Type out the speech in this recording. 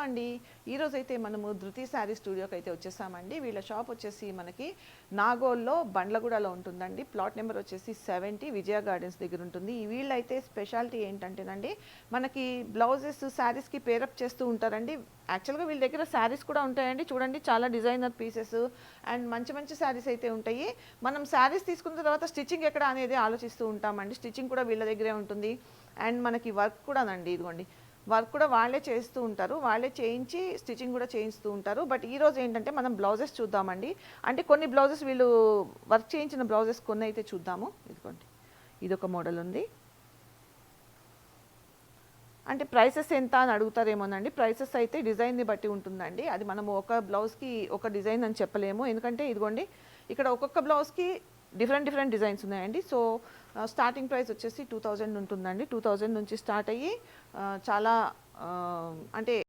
అండి ఈరోజైతే మనము ధృతి శారీ స్టూడియోకి అయితే వచ్చేసామండి. వీళ్ళ షాప్ వచ్చేసి మనకి నాగోల్లో బండ్లగూడలో ఉంటుందండి. ప్లాట్ నెంబర్ వచ్చేసి 70 విజయ గార్డెన్స్ దగ్గర ఉంటుంది. వీళ్ళైతే స్పెషాలిటీ ఏంటంటేనండి మనకి బ్లౌజెస్ శారీస్కి పేరప్ చేస్తూ ఉంటారండి. యాక్చువల్గా వీళ్ళ దగ్గర శారీస్ కూడా ఉంటాయండి. చూడండి చాలా డిజైనర్ పీసెస్ అండ్ మంచి మంచి శారీస్ అయితే ఉంటాయి. మనం శారీస్ తీసుకున్న తర్వాత స్టిచ్చింగ్ ఎక్కడ అనేది ఆలోచిస్తూ ఉంటామండి. స్టిచ్చింగ్ కూడా వీళ్ళ దగ్గరే ఉంటుంది. అండ్ మనకి వర్క్ కూడానండి, ఇదిగోండి వర్క్ కూడా వాళ్ళే చేస్తూ ఉంటారు. వాళ్ళే చేయించి స్టిచ్చింగ్ కూడా చేయిస్తూ ఉంటారు. బట్ ఈరోజు ఏంటంటే మనం బ్లౌజెస్ చూద్దామండి. అంటే కొన్ని బ్లౌజెస్ వీళ్ళు వర్క్ చేయించిన బ్లౌజెస్ కొన్ని అయితే చూద్దాము. ఇదిగోండి ఇదొక మోడల్ ఉంది. అంటే ప్రైసెస్ ఎంత అని అడుగుతారేమోనండి. ప్రైసెస్ అయితే డిజైన్ని బట్టి ఉంటుందండి. అది మనము ఒక బ్లౌజ్కి ఒక డిజైన్ అని చెప్పలేము. ఎందుకంటే ఇదిగోండి ఇక్కడ ఒక్కొక్క బ్లౌజ్కి డిఫరెంట్ డిజైన్స్ ఉన్నాయండి. సో స్టార్టింగ్ ప్రైస్ వచ్చేసి 2000 ఉంటుందండి. 2000 నుంచి స్టార్ట్ అయ్యి చాలా అంటే